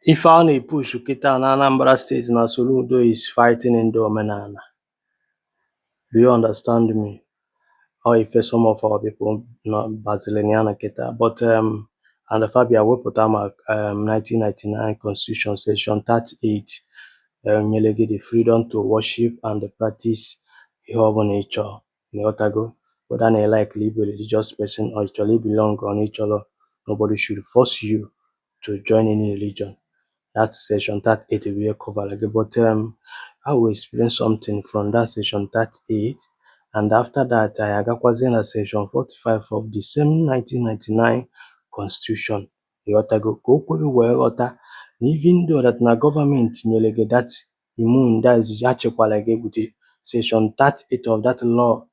Ife a na-epush kịta na Anambra State na Soludo is fighting ndị omenala. Do you understand me? Or ife some of our people na Baziliana kịta, but and Fabia wepụta ma 1999 Constitution Section 38 nyere gị the freedom to worship and practice ihe ọbụla ị chọrọ. Ịghọtago? Whether na like live a religious person or you chọrọ belong or na chọrọ, nobody should force you to join any religion. That section 38 will cover like, but I will experience something from that section 38, and after that I agakwazi na section 45 of the same 1999 Constitution. Ịghọtago? Ka o kwere wee ghọta na even though that na government nyere gị that immune, that is ya chekwara gị with the section 38 of that law,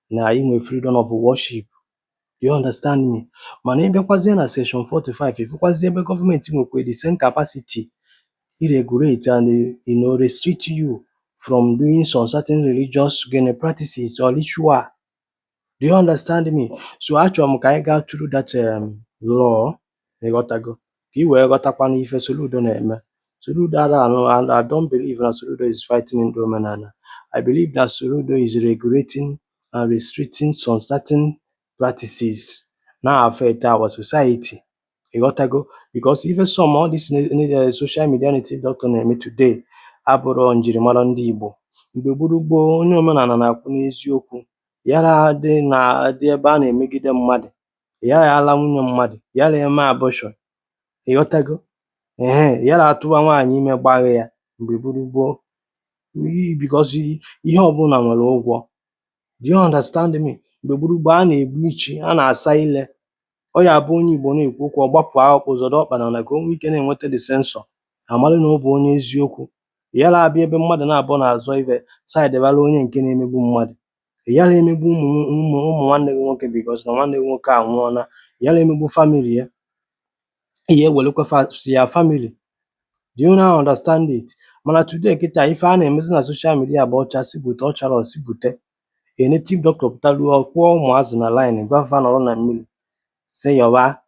na inwe freedom of worship. You understand me? Mana ịbịakwazie na section 45, ịfụkwazie ebe gọọmenti nwekwa the same capacity regulate and restrict you from doing some certain religious practices or ritual. Do you understand me? So achọrọ m ka anyị gaa through that law. Ịghọtago? Ka ị wee ghọtakwa na ife Soludo na-eme. Soludo and I don't believe that Soludo is fighting ndị omenala. I believe that Soludo is regulating and restricting some certain practices na affect our society. Ịghọtago? Because even some all this social media native doctor na-eme today abụrụ njirimara ndị Igbo. Mgbe gboo onye omenala na-akwụ n'eziokwu, yara dị ebe a na-emegide mmadụ, ya ala nwunye mmadụ, yara eme abortion. Ịghọtago? Yara atụwa nwaanyị ime gbagha ya mgbe gboo, because ihe ọbụla nwere ụgwọ. Do you understand me? Mgbe gboo a na-egbu ichi, a na-asa ile. Ọ ya bụ onye Igbo na-ekwu okwu, ọ gbapụ akwụkwọ ụzọdọ ọkpana na ka o nwee ike na-enweta the sensor, amalụ na ọ bụ onye eziokwu. Yara abịa ebe mmadụ na-abụ na-azọ ibe saidebara onye nke na-emegbu mmadụ. Yara emegbu ụmụ nwanne gị nwoke because na nwanne gị nwoke anwụọla. Yara emegbu family ya, ihe ewelekwa ya family. Do you now understand it? Mana today kịta ife a na-emezi na social media bụ ọchasị bute, ọchara osi bute. A native doctor pụtaruo ọkpụọ ụmụazị na line gwafa nọrọ na mmiri sị yọba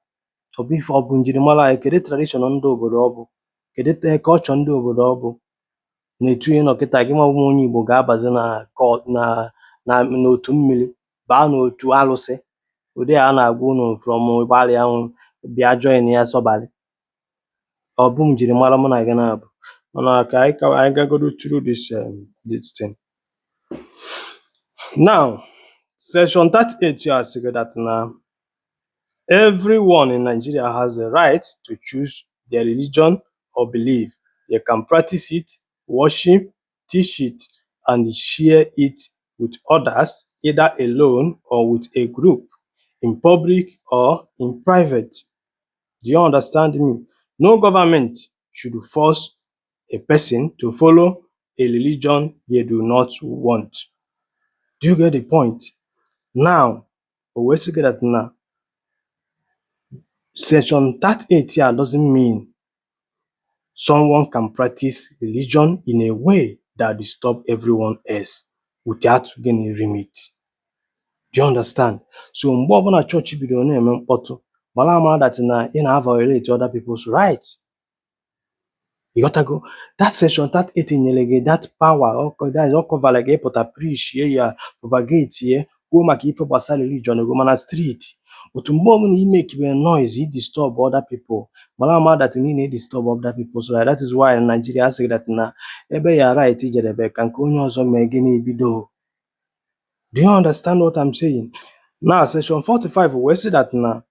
ọ bụ njirimara anyị, kedu tradition ndị obodo ọ bụ, kedu culture ndị obodo ọ bụ. Na-etu ihe nọkịta gị nwa onye Igbo ga-abazi n'otu mmiri, baa n'otu alụsị, ụdị a na-agwa unu from gbalịa bịa join ya sọbalị. Ọ bụ njirimara mụ na gị na-abụ. Mana ka anyị gagodo through this thing. Now, section 38 here says that now everyone in Nigeria has the right to choose their religion or belief. They can practice it, worship, teach it, and share it with others, either alone or with a group, in public or in private. Do you understand me? No government should force a person to follow a religion they do not want. Do you get the point? Now, we see that now section 38 here doesn't mean someone can practice religion in a way that disturb everyone else without getting a remit. Do you understand? So mgbe ọbụla chọọchị bidoro na-eme mkpọtụ, mara ama that na ị na-violate other people's rights. You got to go. That section 38 nyere gị that power, that is all cover like ịpụta preach ya, propagate ya, kwuo maka ife gbasara religion go mana street. Otu mgbe ọbụla ime kibe noise, it disturb other people. Mara ama that niile disturb other people's right. That is why in Nigeria say that na ebe ya right ijedebe ka nke onye ọzọ mee gị na-ebido. Do you understand what I'm saying? Now section 45 we say that na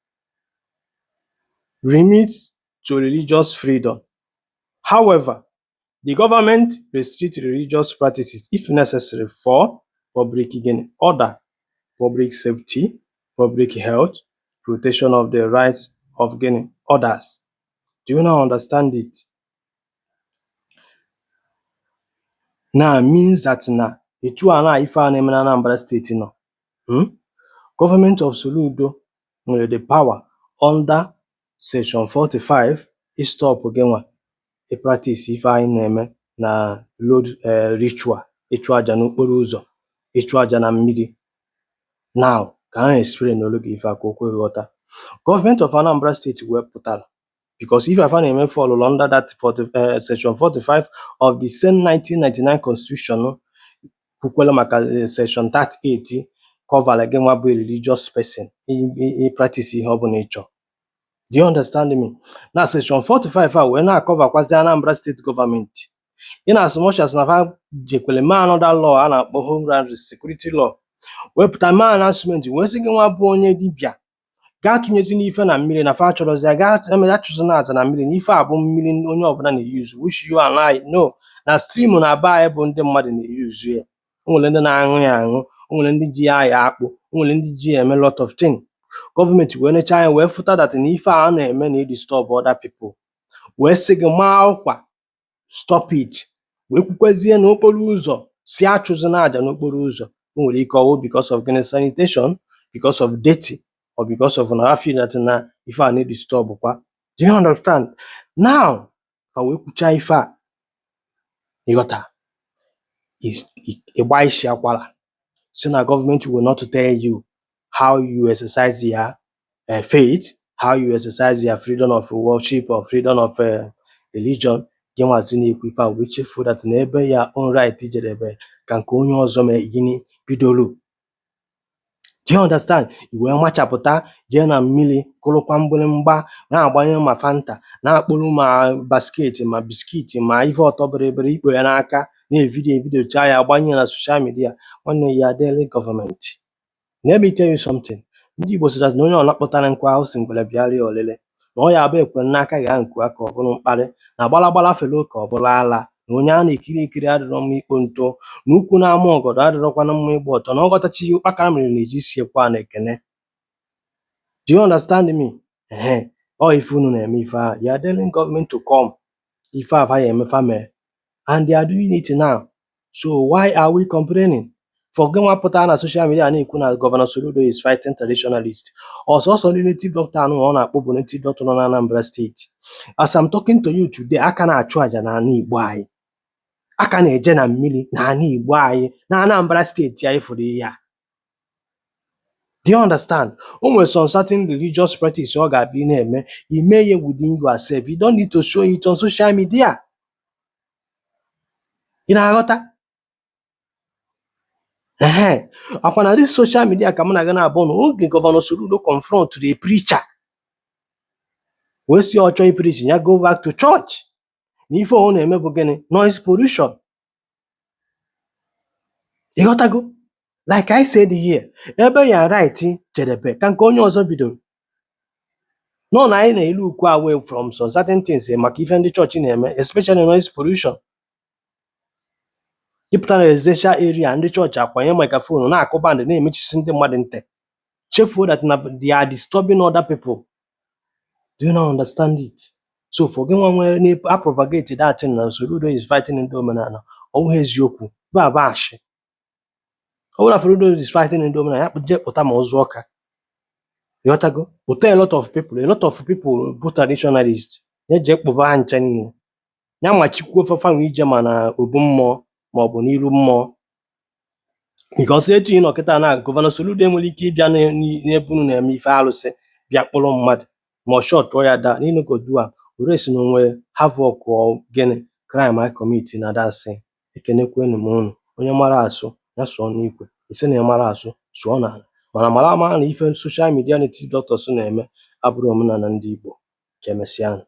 remit to religious freedom. However, the government restricts religious practices if necessary for public order, public safety, public health, protection of the rights of others. Do you now understand it? Now means that na etu ana ife a na-eme na Anambra State no. Government of Soludo nwere the power under section 45 is stop genwa a practice ife anyị na-eme na road ritual, ịchụ aja n'okporo ụzọ, ịchụ aja na mmiri. Now ka anyị explain n'olu gị ife aka okwe ghọta. Government of Anambra State wepụtara because if afa na-eme fall under that section 45 of the same 1999 constitution kwukwere maka section 38 cover gị nwa bụ religious person practice ihe ọbụla ịchọ. Do you understand me? Na section 45 a wee na-akọvakwazi Anambra State Government. In as much as na ha jekwele mee another law a na-akpọ Homeland Security Law, wepụta mee announcement wee sị gị nwa bụ onye dibịa gaa tụnyezi n'ife na mmiri na fa chọrọzi achụzina aja na mmiri na ife a bụ mmiri onye ọbụla na-eyuzu which you and I know na stream na be anyị bụ ndị mmadụ na-eyuzu ya. O nwere ndị na-aṅụ ya aṅụ, o nwere ndị ji ya aya akpụ, o nwere ndị ji ya eme lot of things. Gọọmenti wee necha anya wee fụta that na ife a na-eme na disturb other people, wee sị gị maa ọkwa stop it, wee kwukwezie n'okporo ụzọ si achụzina aja n'okporo ụzọ. O nwere ike ọwụ because of sanitation, because of dirty, or because of na feel that na ife a na-disturb kwa. Do you understand? Now ka wee kwucha ife a ịghọta ịgba isi akwara si na government will not tell you how you exercise your faith, how you exercise your freedom of worship or freedom of religion. Gị nwazi na-ekwu ife a wee chefuo that na ebe ya own right jedebe ka nke onye ọzọ mee gịnị bidolu. Do you understand? I wee machapụta jee na mmiri kụrụkwa mgbịrịmgba na-agbanye ma fanta na-akpụrụ ma basket ma biskiti ma ife ọtọ bịrịbịrị ikpo ya n'aka na-evidio chaa ya agbanye na social media. Nwanne ya adịghị gọọmenti. Let me tell you something. Ndị Igbo sịra na onye ọla kpụtara nkwa ahụ si mgbere bịara ya olele na ọ ya abụ ekwe n'aka ya nkụ aka ọ bụrụ mkparị na gbalagbala felo ka ọ bụrụ ala na onye a na-ekiri ekiri adịrọ mma ikpo nto na ukwu na-ama ọgọdọ adịrọkwana mma ịgba ọtọ na ọghọtachi ihe ụkpaka mere na-eji siekwa na ekene. Do you understand me? Ọ ife unu na-eme ife a, you are telling government to come. Ife a ya emefa mee and they are doing it now. So why are we complaining? For gị nwapụta na social media na-ekwu na Governor Soludo is fighting traditionalist. Ọsọsọ ndị native doctor anụ ọ na-akpọ bụ native doctor nọ na Anambra State. As I'm talking to you today, aka na-achụ aja na ana Igbo anyị, aka na-eje na mmiri na ana Igbo anyị na Anambra State anyị fụrụ ihe a. Do you understand? O nwere some certain religious practice ọ ga-abịa na-eme, ime ya within yourself. You don't need to show it on social media. Ị na-aghọta? Akwa na this social media ka m na-aga na-abụ na oge Governor Soludo confront the preacher wee si ọ chọọ preach ya go back to church na ife ọ na-eme bụ gịnị? Noise pollution. Ịghọtago? Like I said here, ebe ya right jedebe ka nke onye ọzọ bidoro. No na anyị na-elu ukwu away from some certain things maka ife ndị chọọchị na-eme, especially noise pollution. Ịpụta na residential area ndị chọọchị akwanye microphone na-akụ band na-emechisi ndị mmadụ ntị, chefuo that they are disturbing other people. Do you not understand it? So for gị nwa nwere a propagate that thing na Soludo is fighting ndị omenala, ọ bụghị eziokwu, bụ abashi. Ọ bụla Soludo is fighting ndị omenala ya kpụje pụta ma ozu ọka. Ịghọtago? Pụta a lot of people bụ traditionalist ya je kpụba ha ncha niile ya machikwuo fefanwe ije ma na obu mmụọ ma ọ bụ n'iru mmụọ. Because etu ị nọ kịta na Governor Soludo enwere ike ịbịa n'ebe unu na-eme ife alụsị bịa kpụrụ mmadụ ma ọ shọtụọ ya da n'inogodua oresi na onwe havoc or gịnị crime I commit na dasị. Ekenekwenu m unu. Onye mara asụ ya sụọ n'ikwe, isi na ya mara asụ sụọ n'ala, mana mara ama na ife social media native doctors na-eme abụrụ omenala ndị Igbo. Ka emesịa.